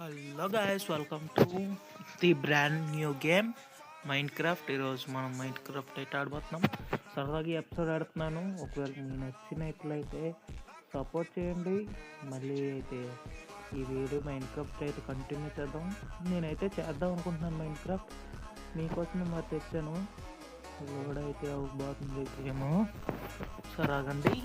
Hello guys, welcome to the brand new game mind craft. ఈరోజు మనం mind craft అయితే ఆడబోతున్నాం. సరదాగా ఎపిసోడ్ ఆడుతున్నాను. ఒకవేళ మీకు నచ్చినట్లయితే సపోర్ట్ చేయండి. మళ్ళీ అయితే ఈ వీడియో మైండ్ క్రాఫ్ట్ అయితే కంటిన్యూ చేద్దాం. నేనైతే చేద్దాం అనుకుంటున్నాను మైండ్ క్రాఫ్ట్. మీకోసమే మరి తెచ్చాను. లోడ్ అయితే అవ్వబోతుంది ఏమో. సరాగండి.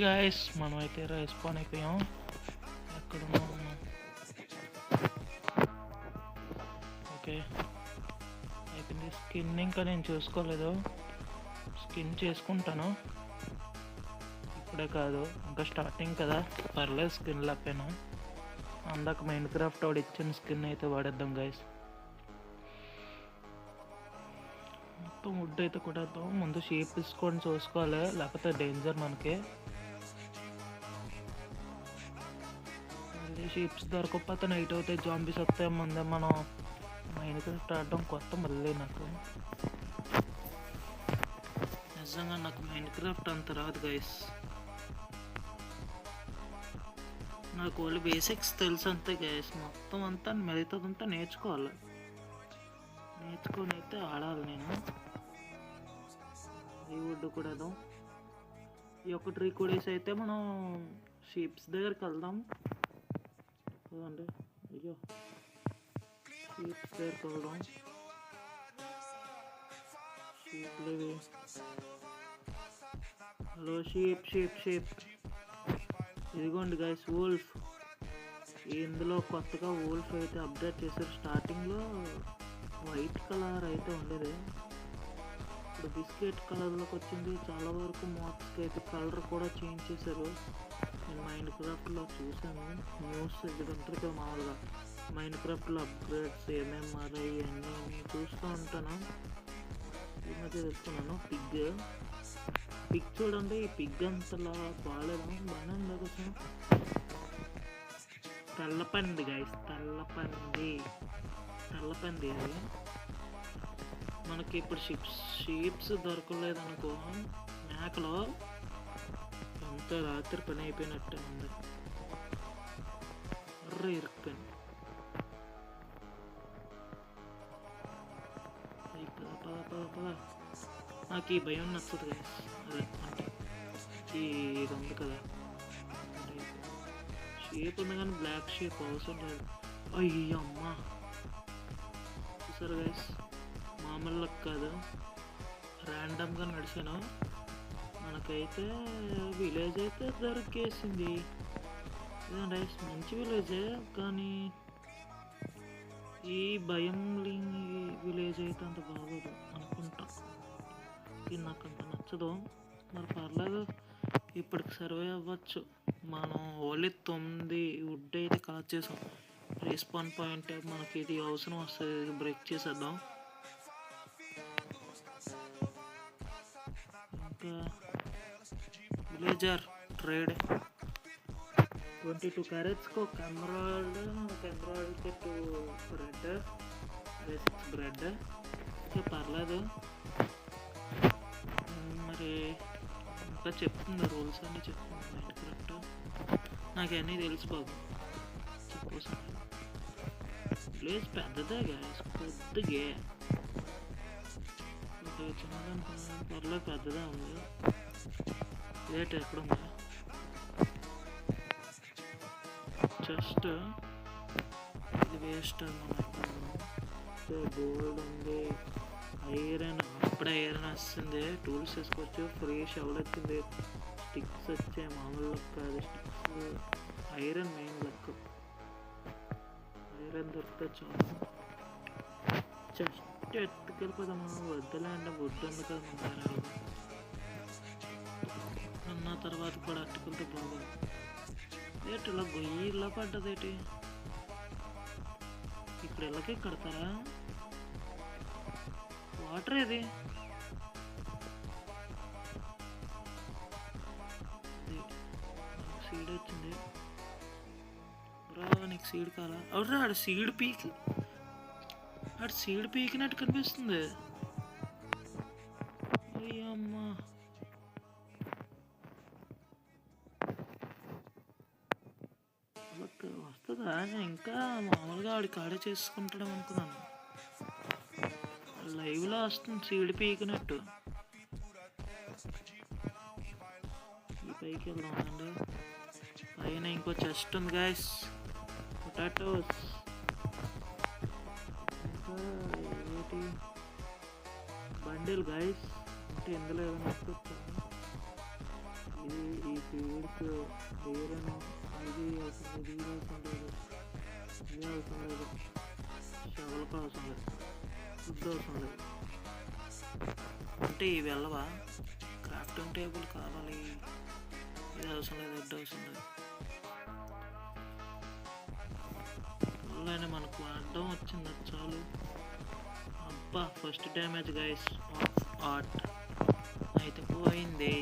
గాయస్, మనం అయితే రెస్పాన్ అయిపోయాం. ఎక్కడ ఉన్నాం? ఓకే, అయిపోయింది. స్కిన్ ఇంకా నేను చూసుకోలేదు. స్కిన్ చేసుకుంటాను. ఇప్పుడే కాదు, ఇంకా స్టార్టింగ్ కదా, పర్లేదు. స్కిన్ లేకపోయినా అందాక మైండ్ క్రాఫ్ట్ వాడు ఇచ్చిన స్కిన్ అయితే వాడేద్దాం గైస్. మొత్తం వుడ్ అయితే కొట్టేద్దాం. ముందు షేప్ తీసుకొని చూసుకోవాలి, లేకపోతే డేంజర్ మనకి. షీప్స్ దొరకకపోతే నైట్ అవుతాయి, జాంబీస్ వస్తాయి. ముందే మనం మైండ్ క్రాఫ్ట్ ఆడడం కొత్త. మళ్ళీ నాకు నిజంగా మైండ్ క్రాఫ్ట్ అంత రాదు గైస్. నాకు ఓన్లీ బేసిక్స్ తెలుసు అంతే గైస్. మొత్తం అంతా మిగతాదంతా నేర్చుకోవాలి. నేర్చుకొని అయితే ఆడాలి నేను. ఈ వుడ్ కూడా ఈ ఒక ట్రీ కొడేసి అయితే మనం షీప్స్ దగ్గరికి వెళ్దాం కదండి. అయ్యో, షీప్స్ దగ్గరికి వెళ్దాం. షీప్లు, హలో షీప్ షీప్ షీప్. ఇదిగోండి గైస్, వోల్ఫ్. ఇందులో కొత్తగా వోల్ఫ్ అయితే అప్డేట్ చేశారు. స్టార్టింగ్లో వైట్ కలర్ అయితే ఉండేది, ఇప్పుడు బిస్కెట్ కలర్లోకి వచ్చింది. చాలా వరకు మాక్స్కి అయితే కలర్ కూడా చేంజ్ చేశారు. నేను మైండ్ క్రాఫ్ట్లో చూశాను న్యూస్. ఇదంతా మామూలుగా మైండ్ క్రాఫ్ట్లో అప్గ్రేడ్స్ ఏమేమి మారాయి అన్నీ చూస్తూ ఉంటాను. ఈ మధ్య తెలుసుకున్నాను. పిగ్ చూడండి. ఈ పిగ్ అంతలా బాగాలేదు, బాగానే ఉంది కొంచెం. తెల్లపంది గైస్, తెల్లపంది అది. మనకి ఇప్పుడు షీప్స్ దొరకలేదు అనుకో, మేకలో ఎంత రాత్రి పని అయిపోయినట్టే ఉంది. ఇరుక్కుపోయింది. నాకు ఈ భయం నచ్చదు గైస్. అదే అంటే ఇది ఉంది కదా, షేప్ ఉంది కానీ బ్లాక్ షేప్ అవసరం లేదు. అయ్యమ్మా, చూసారు గైస్, మామూలు కాదు. ర్యాండమ్గా నడిచాను, మనకైతే విలేజ్ అయితే దొరికేసింది. గైస్ మంచి విలేజే, కానీ ఈ భయం లేని విలేజ్ అయితే అంత బాగోదు అనుకుంటా. ఇది నాకు అంత నచ్చదు. మరి పర్లేదు, ఇప్పటికి సర్వే అవ్వచ్చు. మనం ఓన్లీ 9 వుడ్ అయితే కలెక్ట్ చేసాం. రెస్పాన్ పాయింట్ మనకి ఇది అవసరం వస్తుంది, బ్రేక్ చేసేద్దాం. ఇంకా విలేజర్ ట్రేడ్ 22 క్యారెట్స్కి ఒక ఎమరాల్డ్, ఒక ఎమరాల్డ్కి 2 బ్రెడ్, అదే 6 బ్రెడ్. ఇంకా పర్లేదు. మరి ఇంకా చెప్తుంది, రూల్స్ అన్నీ చెప్తుంది మైండ్ క్రాఫ్ట్. నాకు అన్నీ తెలుసు బాబు. సపోజ్ విలేజ్ పెద్దదే గ్యాస్, పెద్దగే. చిన్నది అనుకున్నాను, పర్లేదు పెద్దదే ఉంది. రేట్ ఎక్కడుందా? జస్ట్ ఇది వేస్ట్ గోల్డ్ ఉంది, ఐరన్. అప్పుడే ఐరన్ వస్తుంది, టూల్స్ వేసుకోవచ్చు. ఫ్రీ షవల్ వచ్చింది, స్టిక్స్ వచ్చాయి. మామూలు లెక్క అది స్టిక్స్. ఐరన్ మెయిన్ లెక్క. ఐరన్ దొరికితే చాలు. జస్ట్ ఎత్తుకెళ్ళిపోదామా? వద్దులే అంటే వుడ్ ఉంది కదా మన దగ్గర. అన్న తర్వాత కూడా అట్టుకుంటే బాగోదు. ఏంటి ఇలా గొయ్యి ఇలా పడ్డదేటి? ఇక్కడ ఇళ్ళకి కడతారా? వాటర్ ఏది? సీడ్ వచ్చింది బ్రో. నీకు సీడ్ కావాలా? అవునా, ఆడ సీడ్ పీక్ అటు సీడ్ పీకినట్టు కనిపిస్తుంది. అమ్మా వస్తుందా? ఇంకా మామూలుగా ఆడి కాడే చేసుకుంటాడు అనుకున్నాను. లైవ్లో వస్తుంది సీడ్ పీకినట్టు. ఈ పైకి వెళ్దామండి. పైన ఇంకో చెస్ట్ ఉంది గాయస్, పొటాటోస్. ఇంకా ఏంటి బండిల్ గాయస్, అంటే ఇందులో ఏమైనా వస్తుందా? ఇది ఈ సీడ్స్ వేరేనో, ఇది అవసరం లేదు, ఇది అవసరం లేదు, ఇది అవసరం లేదు, షవల్కి అవసరం లేదు, ఫుడ్ అవసరం లేదు. అంటే ఇవి వెళ్ళవా? క్రాఫ్టింగ్ టేబుల్ కావాలి, ఇది అవసరం లేదు, ఇది అవసరం లేదు. అలానే మనకు అడ్డం వచ్చింది, అది చాలు. అబ్బా first damage guys of art అయితే పోయింది.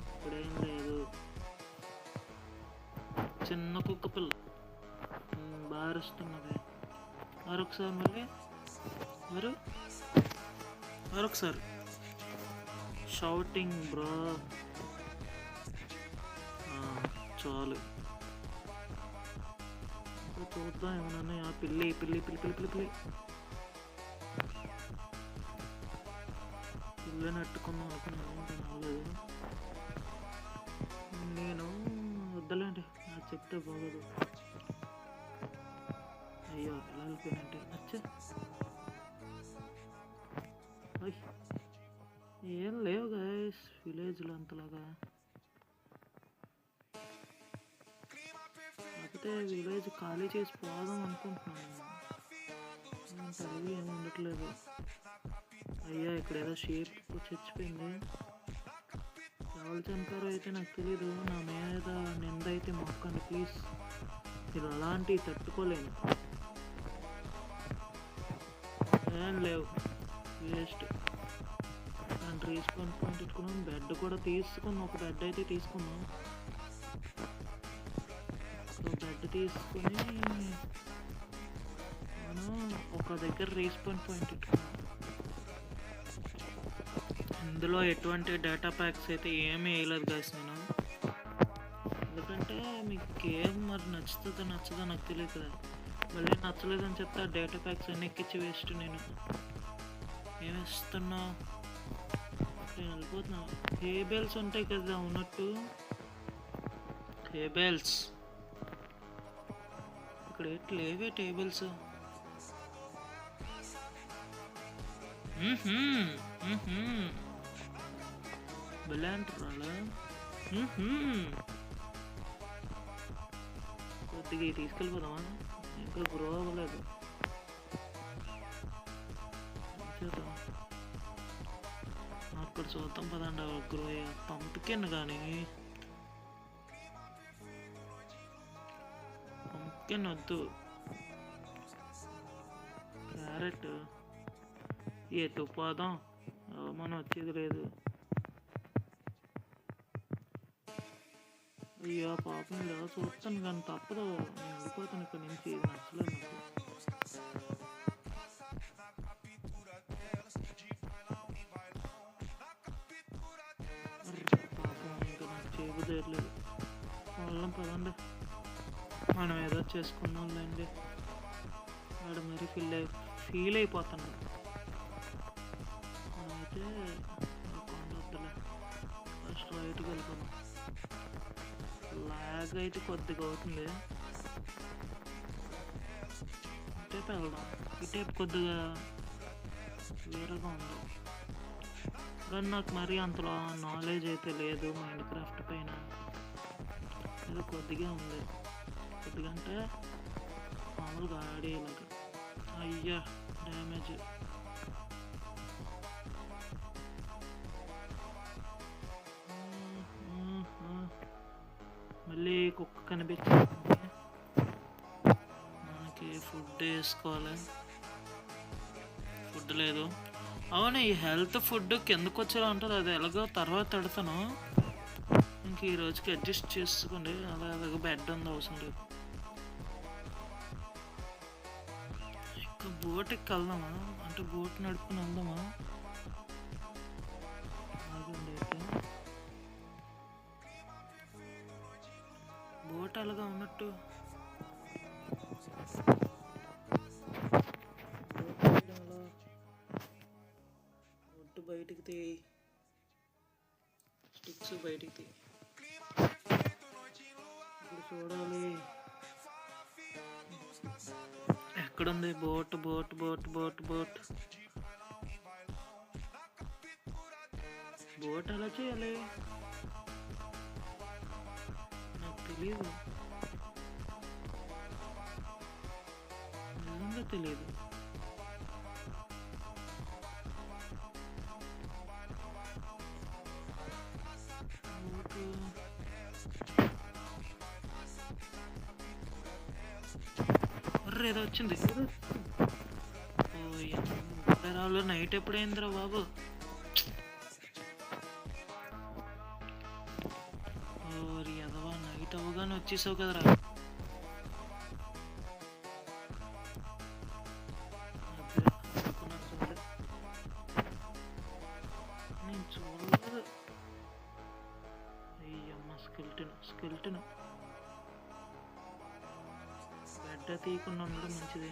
ఇప్పుడేం లేదు. చిన్న కుక్క పిల్ల బాగా అరుస్తున్నది. మరొకసారి మళ్ళీ మరొకసారి షౌటింగ్ బ్రో. చాలు, చూద్దాం ఏమన్నా. ఆ పిల్లి పిల్లి పిల్లి పిల్లి పిల్లి పిల్లి పిల్లని అట్టుకుందాం అనుకున్నాను, అవ్వలేదు. నేను వద్దలేండి, నాకు చెప్తే బాగోదు. అయ్యో ఎలా వెళ్ళిపోయినంటే నచ్చా. ఏం లేవు గైస్ విలేజ్లో అంతలాగా. కాకపోతే విలేజ్ ఖాళీ చేసి పోదాం అనుకుంటున్నాను. చదివి ఏమి ఉండట్లేదు. అయ్యా ఇక్కడ ఏదో షేప్ చచ్చిపోయింది. ఎవరు చంపారో అయితే నాకు తెలీదు. నా మీద నింద అయితే మొక్కండి ప్లీజ్, మీరు అలాంటివి తట్టుకోలేను. ఏం లేవు, వేస్ట్. దాని రీస్పాన్ పాయింట్ ఇట్టుకున్నాం. బెడ్ కూడా తీసుకున్నాం, ఒక బెడ్ అయితే తీసుకున్నాం. బెడ్ తీసుకుని మనం ఒక దగ్గర రీస్పాన్ పాయింట్ ఇట్టుకున్నాం. ఇందులో ఎటువంటి డేటా ప్యాక్స్ అయితే ఏమీ వేయలేదు గాయస్ నేను. ఎందుకంటే మీకు గేమ్ మరి నచ్చుతుందో నచ్చదో నాకు తెలియదు కదా. మళ్ళీ నచ్చలేదని చెప్తే ఆ డేటా ప్యాక్స్ అన్ని ఎక్కించి వేస్ట్. నేను ఏమిస్తున్నా, నేను వెళ్ళిపోతున్నా. కేబుల్స్ ఉంటాయి కదా ఉన్నట్టు, కేబుల్స్ ఇక్కడ లేవే టేబుల్స్. బెలాంటారా కొద్దిగా తీసుకెళ్ళిపోదామా? ఇంకా గ్రో అవ్వలేదు. అక్కడ చూద్దాం పదండి, గ్రో పంపికిన్. కానీ పంపికిన్ వద్దు, క్యారెట్. ఎటు పోదాం, మనం వచ్చేది లేదు. అయ్యో పాపం ఇలా చూస్తాను కానీ తప్పదు, నేను వెళ్ళిపోతాను ఇక్కడ నుంచి. నచ్చలేదు నాకు పాపం, ఇంకా నాకు చేయబుదేయట్లేదు. వాళ్ళం పదండి, మనం ఏదో చేసుకున్నాంలేండి. వాడు మరి ఫీల్ అయిపోతున్నాడు. అయితే కొండొద్దులే, ఫస్ట్ రైట్కి వెళ్ళిపోదాం. లాగ్ అయితే కొద్దిగా అవుతుంది. ఇటేపు వెళ్దాం, ఇటేపు కొద్దిగా వేరేగా ఉంది. కానీ నాకు మరీ అంతలో నాలెడ్జ్ అయితే లేదు మైండ్ క్రాఫ్ట్ పైన. ఏదో కొద్దిగా ఉంది, కొద్దిగా అంటే మామూలుగా ఆడేలాగా. అయ్యా డ్యామేజ్. మళ్ళీ కుక్క కనిపించింది. మనకి ఫుడ్ వేసుకోవాలి, ఫుడ్ లేదు. అవును, ఈ హెల్త్ ఫుడ్ కిందకు వచ్చేలా ఉంటుంది, అది ఎలాగో తర్వాత పెడతాను. ఇంక ఈ రోజుకి అడ్జస్ట్ చేసుకోండి. అలాగే బెడ్ ఉంది, అవసరం లేదు. ఇంకా బోట్ ఎక్కి వెళ్దామా, అంటే బోట్ నడుపుకుని వెళ్దామా? ఆగండి అయితే, బోట్ అలాగా ఉన్నట్టు ఒట్టు బయటికి తీ, స్టిక్స్ బయటికి తీ. ఇప్పుడు చూడాలి ఎక్కడుంది boat. Boat boat boat boat boat ఎలా చేయాలి నాకు తెలియదు, నిజంగా తెలియదు. ఏదో వచ్చింది. రావులో నైట్ ఎప్పుడైందిరా బాబు? ఓరి అదవా, నైట్ అవ్వగానే వచ్చేసావు కదరా. నేను చూడలేదు. అయ్యమ్మ, స్కెల్టన్ బెడ్ తీయకుండా ఉండడం మంచిదే.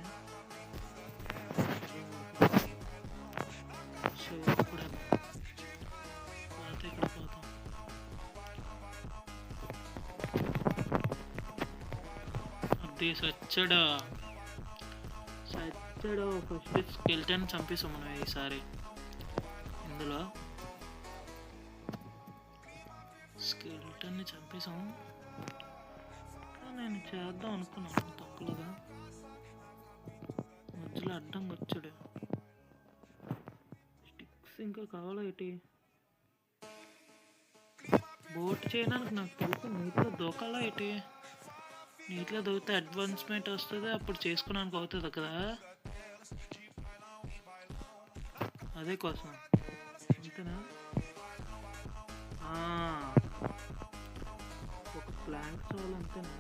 సో ఇప్పుడు పోతే ఇక్కడ పోతాం. అది సచ్చాడా ఫస్ట్ స్కెల్టన్ చంపేసాం మనం ఈసారి. ఇందులో స్కెల్టన్ని చంపేసాం. నేను చేద్దాం అనుకున్నాను తక్కువగా, మధ్యలో అడ్డంగా వచ్చాడు. స్టిక్స్ ఇంకా కావాలా ఏంటి? బోట్ చేయడానికి నాకు తెలుసు నీటిలో దూకాలా ఏంటి? నీటిలో దూకితే అడ్వాన్స్మెంట్ వస్తుంది, అప్పుడు చేసుకోవడానికి అవుతుంది కదా, అదే కోసం. అంతేనా? ఒక ప్లాంక్ చాలు, అంతేనా?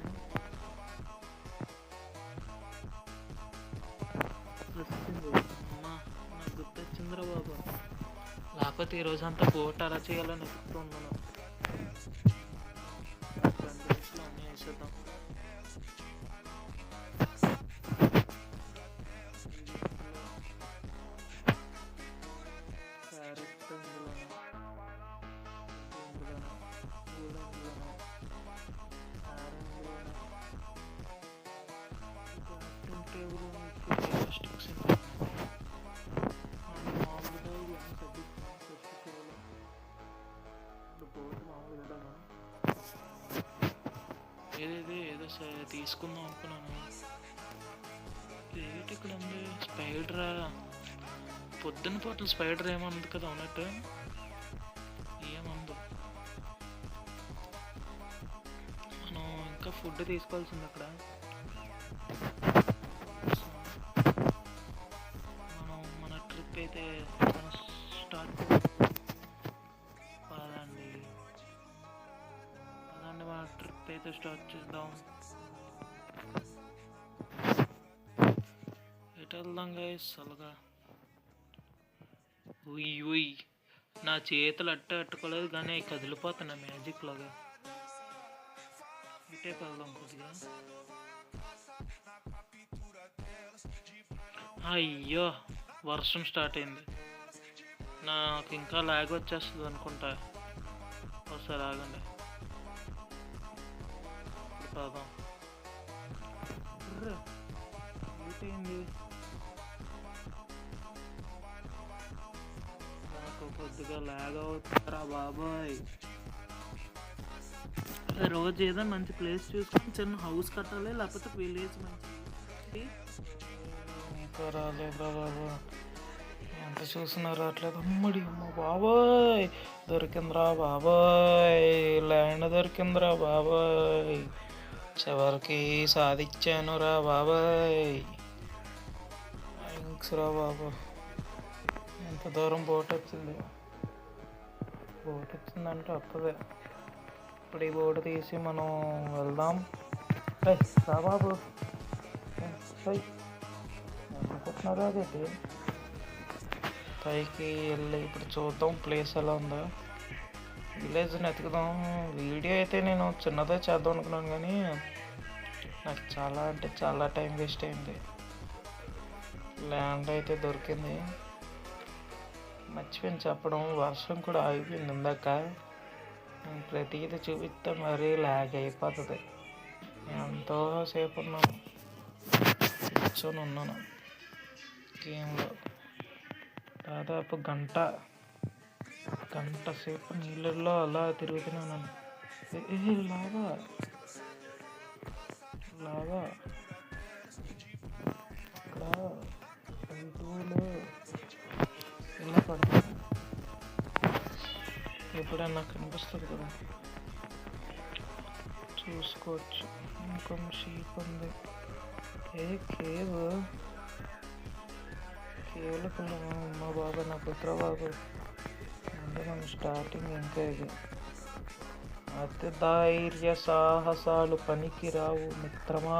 అమ్మా, నాకు గుర్తొచ్చిందిరా బాబు, లేకపోతే ఈరోజు అంతా బోట్ అలా చేయాలని చెప్తున్నాను. అన్నీ వేసేద్దాం. ఏదో తీసుకుందాం అనుకున్నాను. ఏంటి ఇక్కడ ఉంది? స్పైడరా? పొద్దున్న పూటలు స్పైడర్ ఏమన్నది కదా ఉన్నట్టు, ఏమందు. మనం ఇంకా ఫుడ్ తీసుకోవాల్సింది అక్కడ. మన ట్రిప్ అయితే మనం స్టార్ట్ పదండి, మన ట్రిప్ అయితే స్టార్ట్ చేద్దాం. ఎటు వెళ్దాం గైస్? అలాగా ఉయ్ నా చేతులు అట్టుకోలేదు కానీ కదిలిపోతున్నా మ్యాజిక్ లాగా. ఇటే వెళ్దాం కొద్దిగా. అయ్యో, వర్షం స్టార్ట్ అయింది. నాకు ఇంకా లాగ్ వచ్చేస్తుంది అనుకుంటా. ఒకసారి ఆగండి, పోదాం. ఏంటైంది? నాకు కొద్దిగా లాగ్ అవుతుందిరా బాబాయ్. రోజు ఏదో మంచి ప్లేస్ చూసుకొని చిన్న హౌస్ కట్టాలి, లేకపోతే విలేజ్ మంచి. ఇంకా రాలేదురా బాబు, ఎంత చూసినా రావట్లేదు. అమ్మడి అమ్మ బాబాయ్, దొరికిందిరా బాబాయ్, ల్యాండ్ దొరికిందిరా బాబాయ్, చివరికి సాధించాను రా బాబాయ్. థ్యాంక్స్ రా బాబు. ఎంత దూరం బోట్ వచ్చింది, బోట్ వచ్చిందంటే వస్తుంది. ఇప్పుడు ఈ బోట్ తీసి మనం వెళ్దాం. రా బాబు, అనుకుంటున్నారా అదేంటి? పైకి వెళ్ళి ఇప్పుడు చూద్దాం ప్లేస్ ఎలా ఉందో. విలేజ్ని ఎతుకుదాం. వీడియో అయితే నేను చిన్నదే చేద్దాం అనుకున్నాను కానీ నాకు చాలా అంటే చాలా టైం వేస్ట్ అయింది. ల్యాండ్ అయితే దొరికింది. మర్చిపోయింది చెప్పడం, వర్షం కూడా ఆగిపోయింది ఇందాక. నేను ప్రతిదీ చూపిస్తే మరీ ల్యాగ్ అయిపోతుంది. ఎంతో సేపు ఉన్నాను, కూర్చొని ఉన్నాను గేమ్లో. దాదాపు గంట సేపు నీళ్ళల్లో అలా తిరుగుతూనే ఉన్నాను. లాగా ఇక్కడ జంతువులు ఇలా పడతాయి. ఎప్పుడన్నా కనిపిస్తుంది కదా, చూసుకోవచ్చు. ఇంకొక షీప్ ఉంది. కేవ్లో అమ్మ బాబా నా పుత్ర బాబు అంటే మనం స్టార్టింగ్ ఇంకా ఇది. అతి ధైర్య సాహసాలు పనికి రావు మిత్రమా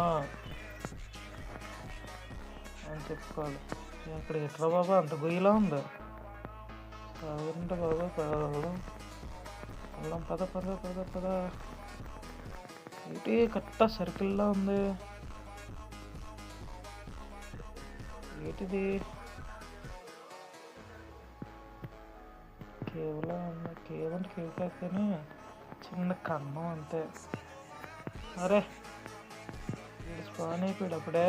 అని చెప్పుకోవాలి. అక్కడ ఎట్లా బాబా అంత గొయ్యిలా ఉందా? కాదంటే బాబా వెళ్ళం పద పద పద పద. ఏంటి కట్ట సర్కిల్లా ఉంది, ఏంటిది? కేవలం కేవ్ కాకపోతే చిన్న కన్నం అంతే. అరే వీడు స్పాన్ అయిపోయాడు అప్పుడే.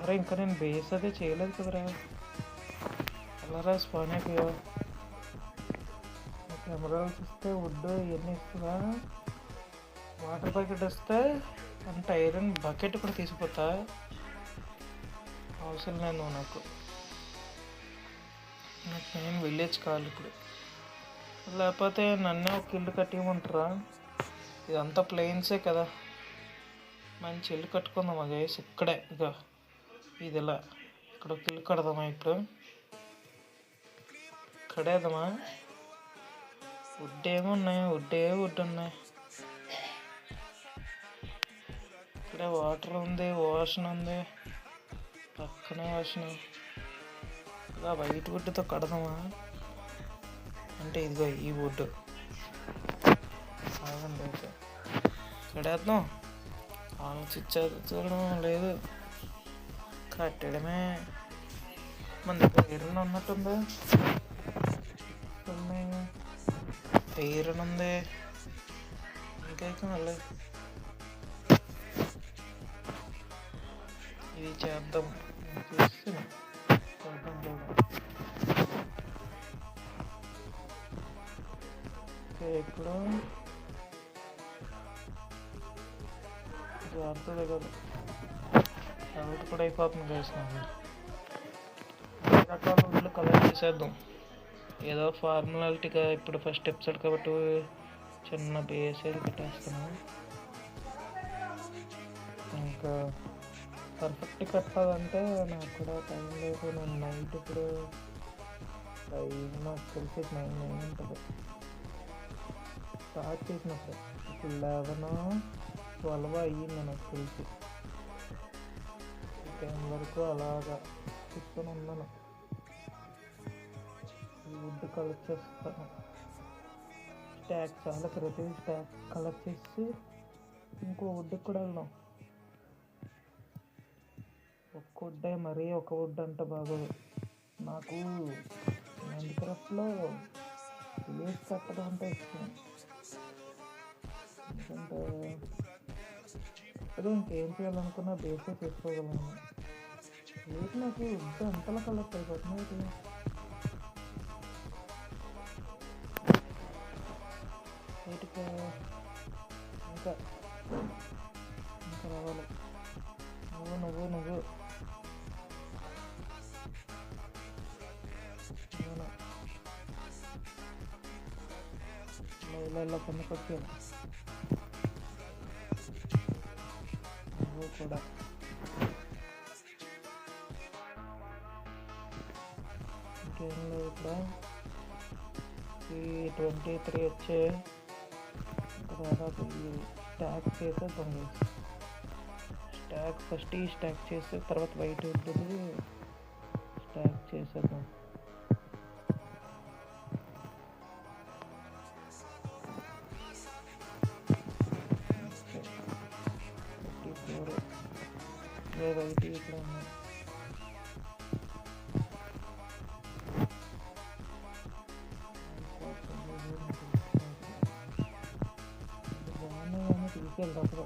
అరే ఇంకా నేను బేస్ అదే చేయలేదు కదరా. అలారా స్పాన్ అయిపోయావు. కెమెరాలు ఇస్తే వుడ్ ఇవన్నీ ఇస్తుందా? వాటర్ బకెట్ వస్తే అంత ఐరన్ బకెట్ కూడా తీసిపోతా. అవసరం లేదు నాకు నేను విలేజ్ కావాలి ఇప్పుడు. లేకపోతే నన్నే ఒక ఇల్లు కట్టేయమంటారా? ఇదంతా ప్లెయిన్సే కదా, మంచి ఇల్లు కట్టుకుందామా గైస్? ఇక్కడే ఇక ఇది ఇలా ఇక్కడ ఒక ఇల్లు కడదామా? ఇప్పుడు కడేద్దామా? వుడ్ ఏమున్నాయి? వుడ్ ఉన్నాయి. ఇక్కడే వాటర్ ఉంది, ఓషన్ ఉంది, పక్కనే ఓషన్. ఇలా వైట్ వుడ్తో కడదామా? అంటే ఇదిగో ఈ వుడ్ ఆగండి అయితే కడేద్దాం. ఆలోచించడం లేదు, కట్టడమే. మన దగ్గర ఐరన్ ఉన్నట్టుంది. ఐరన్ ఉంది ఇంకా మళ్ళీ ఇది చేద్దాం. ఇప్పుడు జాగ్రత్తగా కదా, అవుట్ కూడా అయిపోతుంది వేసినాము. రకాల వుడ్లు కలెక్ట్ చేసేద్దాం. ఏదో ఫార్మాలిటీగా ఇప్పుడు ఫస్ట్ ఎపిసోడ్ కాబట్టి చిన్న బేస్ అయితే పెట్టేస్తాను. ఇంకా పర్ఫెక్ట్ కట్టాలంటే నాకు కూడా టైం లేదు. నేను నైట్ ఇప్పుడు టైం నాకు తెలిసి 9 ఉంటుంది స్టార్ట్ చేసినప్పుడు. ఇప్పుడు 11-12 అయ్యింది నాకు తెలిసి. ఈ టైం వరకు అలాగా కూర్చొని ఉన్నాను. ఈ వుడ్ కలెక్ట్ చేస్తాను. స్టాక్ చాలా ప్రతి స్టాక్ కలెక్ట్ చేసి ఇంకో వుడ్కి కూడా వెళ్దాం. ఒక్క వుడ్డే, మరీ ఒక వుడ్ అంటే బాగోదు. నాకు మైన్క్రాఫ్ట్లో విలేజ్ కట్టడం అంటే ఇష్టం. ఎందుకంటే అదే ఇంకేం చేయాలనుకున్నా బేసే చేసుకోగలను. ఏంటి నాకు వుడ్ అంతలా కలెక్ట్ అయిపోతున్నాయి. వీటికి ఇంకా రావాలి. నువ్వు ఇలా పనికొచ్చాను. నువ్వు కూడా ఇంకేం లేదు. ఇక్కడ ఈ 23 వచ్చే దాదాపు ఈ స్టాక్ చేసేద్దాం. స్టాక్ ఫస్ట్ ఈ స్టాక్ చేసి తర్వాత వైట్ ఉంటుంది స్టాక్ చేసేద్దాం. వైట్ ఇక్కడ ఉన్నాయి. బాగున్నాయి కానీ తీసుకెళ్ళి అప్పుడు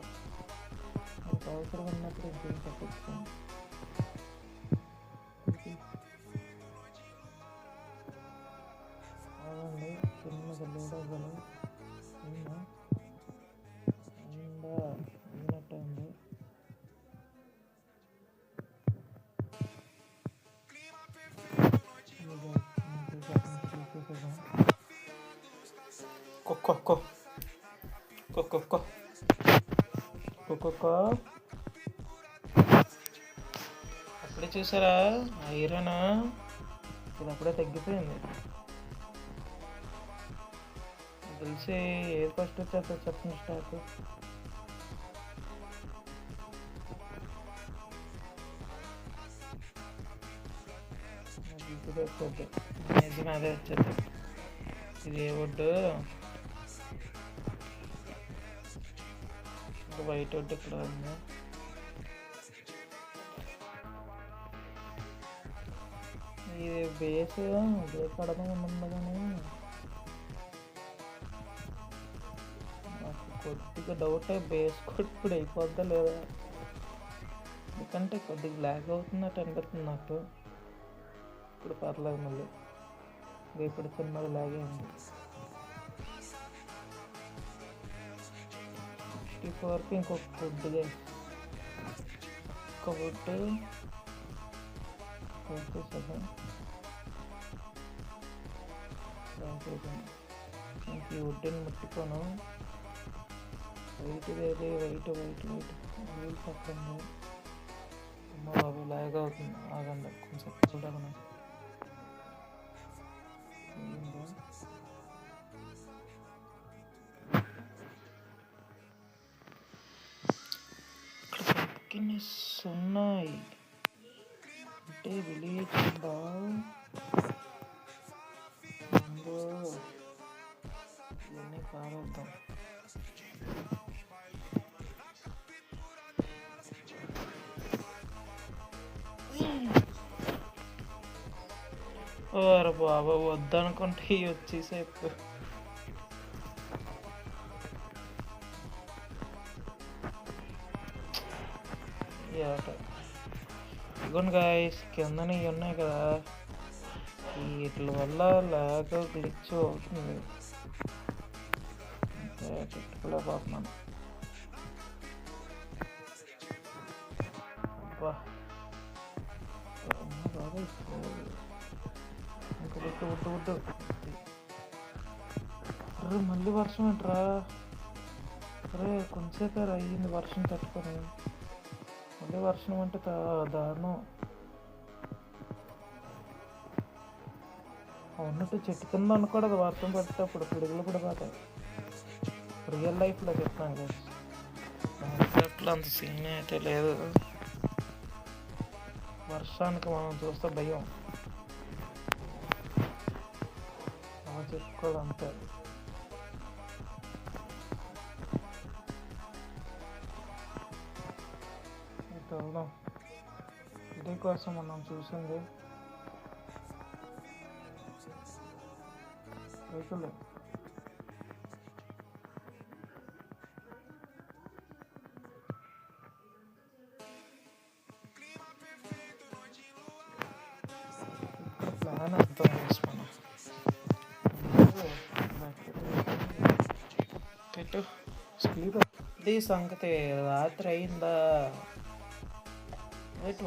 మనకు అవసరం ఉన్నప్పుడు ఇంకేం పట్టించుకోండి. అవ్వండి చిన్నగా లోడ్ అవ్వాలి. అయిందా అయినట్టు ఉంది. అప్పుడే చూసారా ఐరన్ ఇది అప్పుడే తగ్గిపోయింది. తెలిసి ఏది ఫస్ట్ వచ్చేస్తా చెప్పండి స్టాక్. ఇది వచ్చేది నిజం అదే వచ్చేది. ఇది ఏ వుడ్ వైట్ వుడ్ ఇక్కడ ఉంది. ఇది బేస్ కడమ ఉంది కానీ నాకు కొద్దిగా డౌట్ బేస్ కూడా అయిపోద్దా లేదా, ఎందుకంటే కొద్దిగా బ్లాక్ అవుతున్నట్టు అనిపిస్తుంది నాకు. ఇప్పుడు పర్లేదు మళ్ళీ ఇప్పుడు చిన్నది లాగే ఉంది. 64కి ఇంకొక వుడ్గా ఒక వుడ్ ఇంక ఈ వుడ్ని ముట్టుకోను. వైట్ ఏది వైట్ వైట్ వైట్ వీల్ పక్కన అమ్మ బాబు లాగ్ అవుతుంది. ఆగండి కొంచెం చూడగలను. ఉన్నాయి అంటే విలేజ్ ఉందా ఇవన్నీ పారేద్దాం. ఓరే బాబా వద్దనుకుంటే ఇవి వచ్చేసే ఇప్పుడు. ఇదిగోండి గాయ్స్ కిందనే ఇవి ఉన్నాయి కదా, వీటి వల్ల లాగ్ గ్లిచ్ అవుతుంది. పెట్టుకోలేకపోతున్నాను. ఇంకా వద్దు అరే మళ్ళీ వర్షం ఏంట్రా, అరే కొంచెంసేపు అయ్యింది వర్షం తట్టుకొని మళ్ళీ వర్షం అంటే దారుణం. ఉన్నట్టు చెట్టు కింద అనకూడదు వర్షం పడేటప్పుడు పిడుగులు కూడా పోతాయి. రియల్ లైఫ్లో చెప్తాను కదా, మైన్క్రాఫ్ట్లో అంత సీన్ అయితే లేదు. వర్షానికి మనం చూస్తే భయం చెప్పుకోవాలి అంతే. వెళ్దాం, ఇదే కోసం మనం చూసింది రైతులు. ప్లాన్ అర్థం చేసుకున్నాం. పెట్టు స్లీప్. ఇది సంగతి రాత్రి అయిందా,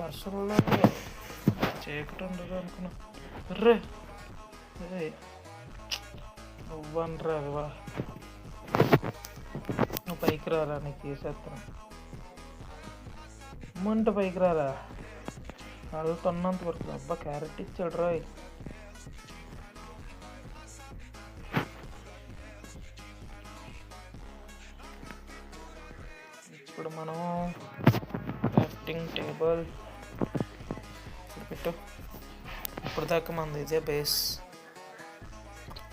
వర్షంలో చీకటి ఉండదు అనుకున్నా. రే నువ్వనరా వా, నువ్వు పైకి రారా, నీకు వేసేస్తాను. అమ్మంటే పైకి రారా, వెళ్తున్నంత వరకు. అబ్బా క్యారెట్ ఇచ్చాడు రాయ్. ఇప్పుడు మనం బాల్ పెట్టు. ఇప్పుడు దాకా మంది ఇదే బేస్,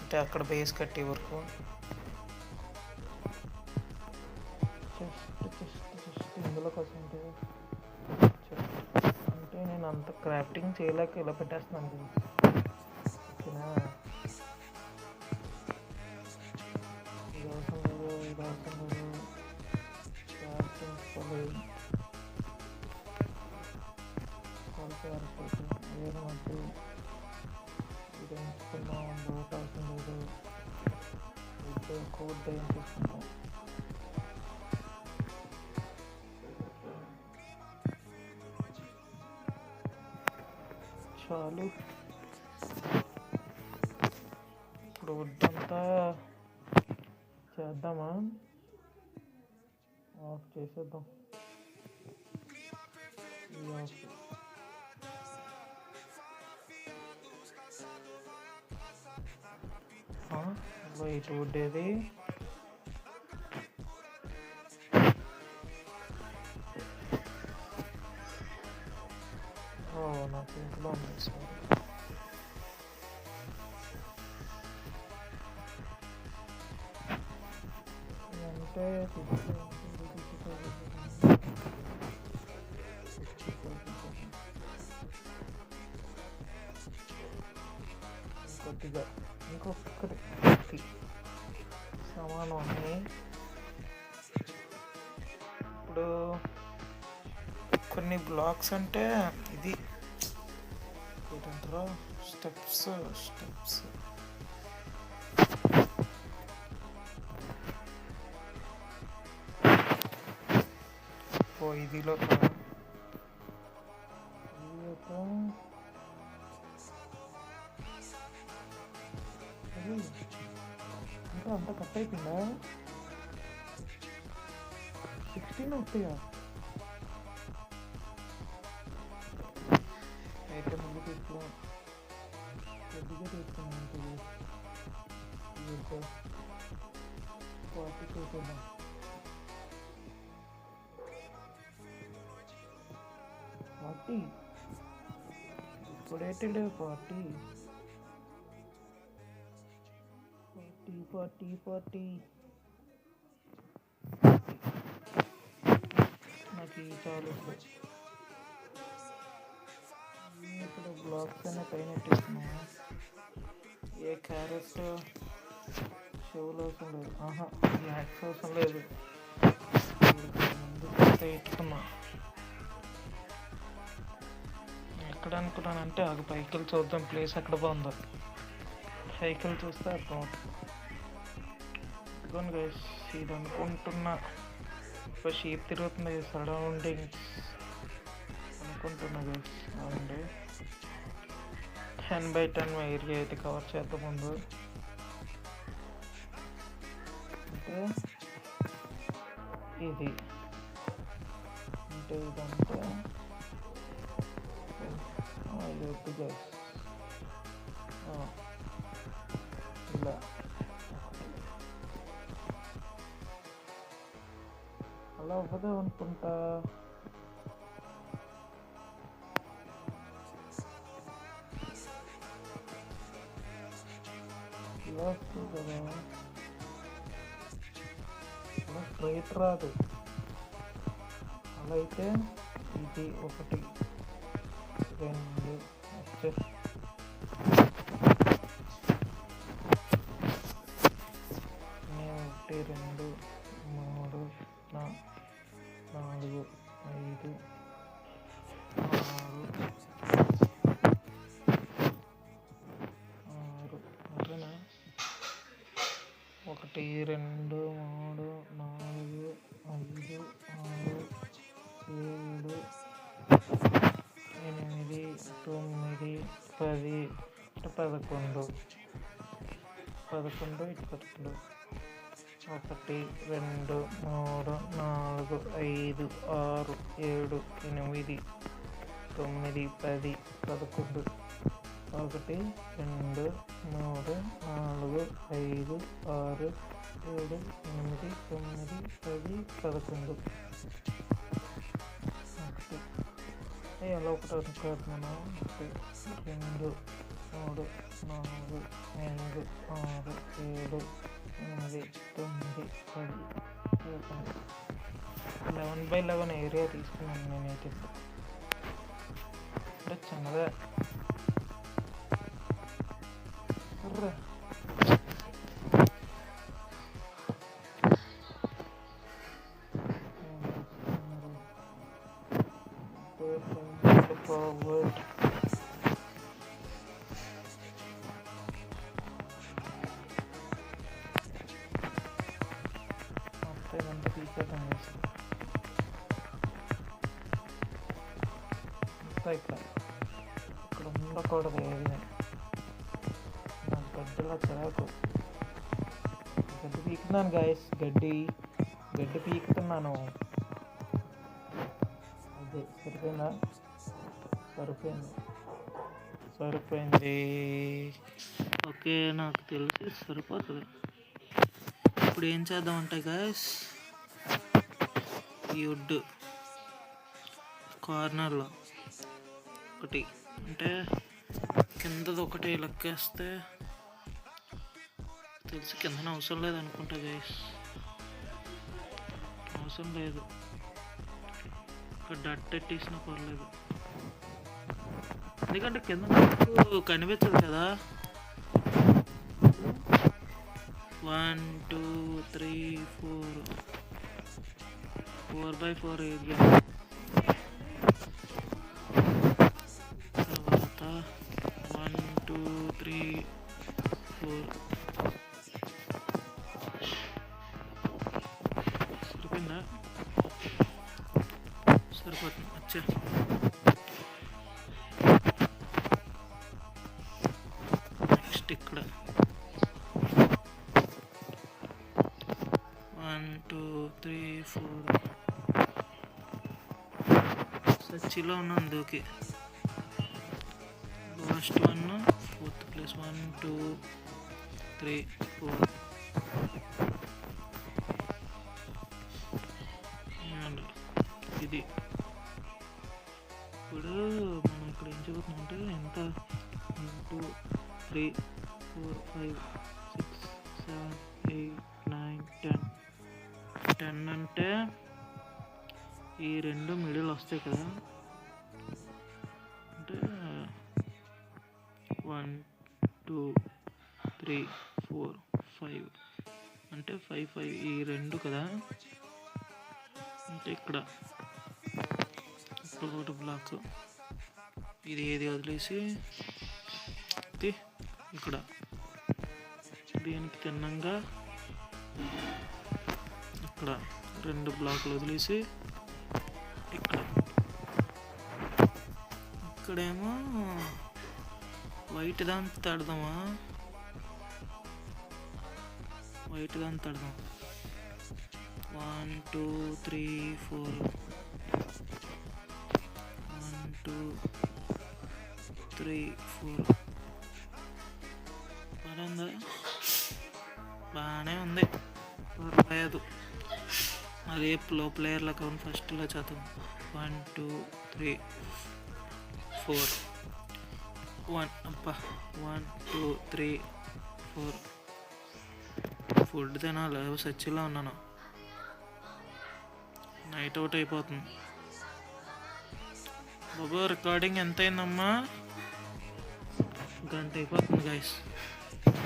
అంటే అక్కడ బేస్ కట్టే వరకు జస్ట్ ఇందులో కోసం అంటే నేను అంత క్రాఫ్టింగ్ చేయలేక ఇలా పెట్టేస్తున్నాను కదా. ఓకేనా, ఇది అవసరం లేదు, ఇది అవసరం లేదు, క్రాఫ్టింగ్ వేరే వద్దు, ఇది ఎంచుకున్నాం, బోట్ అవసరం లేదు, ఇది కోడ్ ఏం తీసుకుంటాం. చాలు, ఇప్పుడు వడ్డంతా చేద్దామా, ఆఫ్ చేసేద్దాం. వైట్ వుడ్ ఏది, నాకు ఇంట్లో ఉంది సార్. అంటే కొద్దిగా ఇంకొకటి సమానం అని. ఇప్పుడు కొన్ని బ్లాక్స్ అంటే ఇది ఏంటంటారు, స్టెప్స్ ఇదిలో ఇంకా అంతా కట్ అయిపోయిందా, 16 వస్తాయా అయితే ముందు తీసుకో, కొద్దిగా తీసుకున్నాను, 40 చేసేద్దాం. ఇప్పుడైతే 40 నాకు చాలు. ఇప్పుడు బ్లాక్స్ అనే పైన పెట్టేస్తున్నాను. ఏ క్యారెట్ షోలు అవసరం లేదు, యాక్స్ అవసరం లేదు, ముందు పెట్టుకున్నా. ఎక్కడ అనుకున్నానంటే అది పైకి చూద్దాం, ప్లేస్ ఎక్కడ బాగుందో. సైకిల్ చూస్తే అర్థం అవుతుంది. ఇదిగోండి గైస్, ఇది అనుకుంటున్నా ఒక షీప్ తిరుగుతుంది సరౌండింగ్స్ అనుకుంటున్నా గైస్. అవునండి, 10x10 ఏరియా అయితే కవర్ చేద్దాం ముందు. అంటే ఇది ఇదంటే ఇది వద్దు గైస్, ఇలా అలా అవ్వదు అనుకుంటా. ఇలా వస్తుంది కదా, అలా స్ట్రైట్ రాదు. అలా అయితే ఇది 1 2 వచ్చే ఒకటి 2 3 4 5 6 ఓకేనా. 1 2 3 4 5 6 7 8 9 10 11 ఇటు 11. 1 2 3 4 5 6 7 8 9 10 11. 1 2 3 4 5 6 7 8 9 10 11. ఎలా ఒకటి అనుకుంటున్నాను. 1 2 3 4 5 6 7 8 9 10 11x11 ఏరియా తీసుకున్నాను నేనైతే. అంటే చిన్నదే. ఫార్వర్డ్ మొత్తం ఇదంతా తీసేద్దాం వేసి మొత్తం ఇక్కడ ఉండకూడదు ఏది. నాకు గడ్డిలో చిరాకు. గడ్డి పీకుతున్నాను గాయస్. గడ్డి పీకుతున్నాను. అదే సరిపోయిందా? సరిపోయింది. ఓకే, నాకు తెలిసి సరిపోతుంది. ఇప్పుడు ఏం చేద్దామంటే గాయస్, ఈ వుడ్ కార్నర్లో ఒకటి అంటే కిందది ఒకటి లెక్కేస్తే తెలిసి కిందన అవసరం లేదు అనుకుంటా గాయస్. అవసరం లేదు. ఇక్కడ డట్ ఎట్టేసినా పర్లేదు, ఎందుకంటే కింద నాకు కనిపించదు కదా. 1 2 3 4 ఏరియా. తర్వాత 1 2 3 4 సరిపోయిందా? సరిపోతుంది. అచ్చా, నెక్స్ట్ ఇక్కడ 1 2 3 4 సచ్చిలో ఉన్నాను దూకి. లాస్ట్ 1 4th ప్లేస్ 1 2 3 4 ఇది. ఇప్పుడు మనం ఇక్కడ ఏం చెబుతున్నామంటే ఎంత 1 2 3 4 5 6 7 8 9 10 అంటే ఈ రెండు మిడిల్ వస్తాయి కదా. అంటే 1 2 3 4 5 అంటే 5 ఈ రెండు కదా. అంటే ఇక్కడ ఒకటి బ్లాక్ ఇది ఏది వదిలేసి ఇక్కడ దీనికి తిన్నంగా ఇక్కడ 2 బ్లాకులు వదిలేసి ఇక్కడేమో వైట్ దాంతో తడదామా. వైట్ దాంతో తడదాం. 1 2 3 4 1 2 3 4 బాగానే ఉంది. పర్లేదు. అదే ప్లేయర్ల అకౌంట్ ఫస్ట్లో చదువు. 1 2 3 4 1 అబ్బా 1 2 3 4 ఫుడ్ తినాలి. సచ్చిలో ఉన్నాను. నైట్ అవుట్ అయిపోతుంది. బాబా రికార్డింగ్ ఎంత అయిందమ్మా? గంట అయిపోతుంది గాయస్.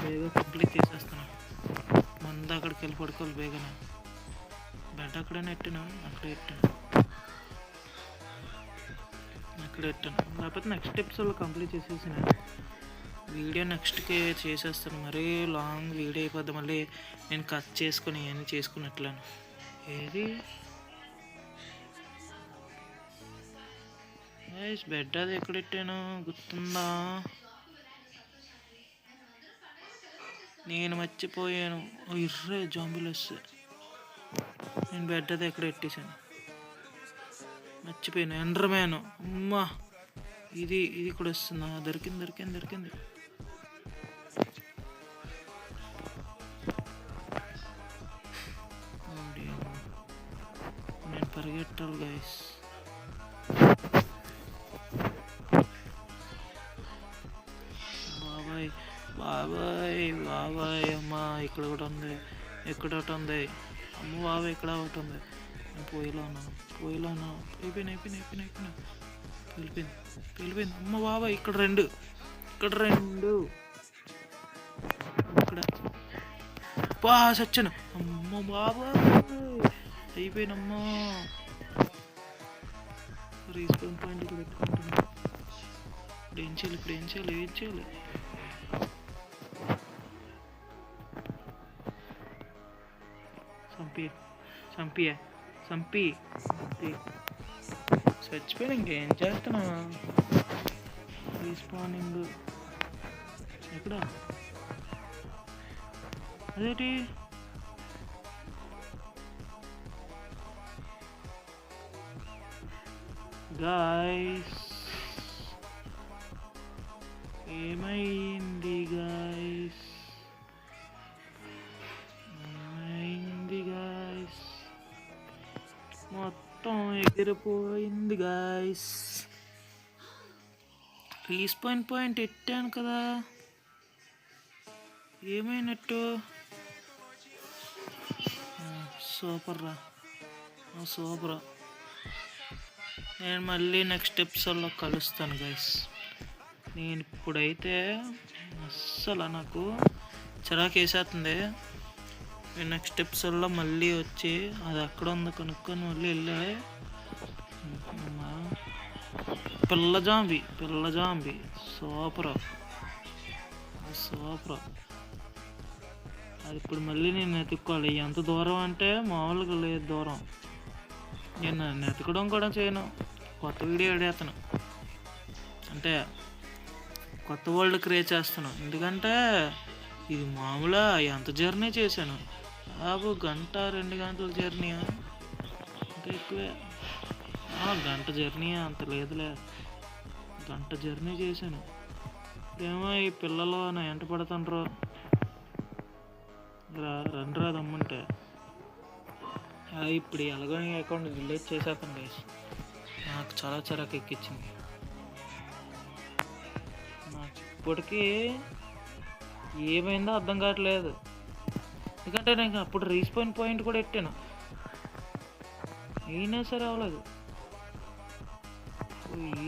బేగా కంప్లీట్ చేసేస్తాను. మంది అక్కడికి వెళ్ళి పడుకోవాలి బేగానే. బెడ్ అక్కడనే ఎట్టాను. అక్కడ ఎట్టాను. లేకపోతే నెక్స్ట్ ఎపిసోడ్లో కంప్లీట్ చేసేసిన వీడియో నెక్స్ట్కి చేసేస్తాను. మరీ లాంగ్ వీడియో అయిపోద్ది. మళ్ళీ నేను కట్ చేసుకుని ఇవన్నీ చేసుకున్నట్లను. ఏది బెడ్ అది ఎక్కడెట్టాను గుర్తుందా? నేను మర్చిపోయాను. ఇర్రే జాంబీలు వస్తే నేను బెడ్ అది ఎక్కడ పెట్టేశాను, మర్చిపోయాను. ఎండర్మ్యాన్ అమ్మా, ఇది కూడా వస్తుందా? దొరికింది. నేను పరిగెట్టాలి గైస్. ఇక్కడ ఒకటి ఉంది, ఇక్కడ ఒకటి ఉంది. అమ్మ బాబా ఇక్కడ ఒకటి ఉంది. నేను పొయ్యిలో ఉన్నాను. అయిపోయింది. వెళ్ళిపోయింది. అమ్మ బాబా ఇక్కడ రెండు. ఇక్కడ చచ్చాను. అమ్మ బాబా అయిపోయినమ్మా. రీస్పాన్ పాయింట్ ఇక్కడ పెట్టుకుంటున్నా. ఇప్పుడు ఏం చేయాలి? చంపి చచ్చిపోయిన ఇంకేం చేస్తున్నా. రీస్పానింగ్ ఎక్కడ? అదేంటి గాయ్స్, ఏమైంది గాయ్స్? మొత్తం ఎగిరిపోయింది గాయ్స్. రీస్పాన్ పాయింట్ ఎట్టాను కదా, ఏమైనట్టు? సూపర్. నేను మళ్ళీ నెక్స్ట్ ఎపిసోడ్లో కలుస్తాను గైస్. నేను ఇప్పుడైతే అస్సలు నాకు చిరాకు వేసేస్తుంది. నేను నెక్స్ట్ ఎపిసోడ్లో మళ్ళీ వచ్చి అది ఎక్కడ ఉందో కనుక్కొని మళ్ళీ వెళ్ళే పిల్ల జాంబీ సూపర్. అది ఇప్పుడు మళ్ళీ నేను ఎత్తుక్కోవాలి. ఎంత దూరం అంటే మామూలుగా లేదు దూరం. నేను నన్ను ఎతకడం కూడా చేయను, కొత్త వీడియో ఎడేస్తాను, అంటే కొత్త వరల్డ్ క్రియేట్ చేస్తాను. ఎందుకంటే ఇది మామూలుగా ఎంత జర్నీ చేశాను బాబు, 1-2 గంటల జర్నీ, ఇంకా ఎక్కువే. గంట జర్నీ అంత లేదులే, గంట జర్నీ చేశాను. ఏమో ఈ పిల్లలు నా ఎంట పడుతుండ్రు, రండి దమ్ముంటే. ఇప్పుడు ఎలాగో అకౌంట్ డిలీట్ చేసేస్తాను గైస్. నాకు చాలా చిరాకు ఎక్కించింది. నాకు ఇప్పటికీ ఏమైందో అర్థం కావట్లేదు. ఎందుకంటే నేను అప్పుడు రీస్పాన్ పాయింట్ కూడా పెట్టాను, అయినా సరే అవ్వలేదు.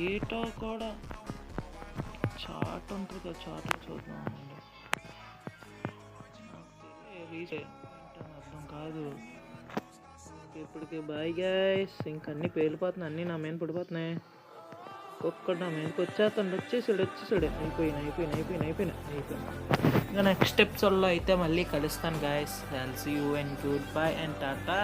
ఏటో కూడా చాట్ ఉంటుంది కదా, చాట్లో చూద్దాం. అర్థం కాదు. ఇప్పటికి బాయ్ గైస్. ఇంక అన్నీ పేలిపోతున్నాయి, అన్నీ నా మీద పడిపోతున్నాయి. ఒక్కడు నా మీదకి వచ్చేసాడు. అయిపోయినా. ఇంకా నెక్స్ట్ ఎపిసోడ్లో అయితే మళ్ళీ కలుస్తాను guys. See you and goodbye and Tata.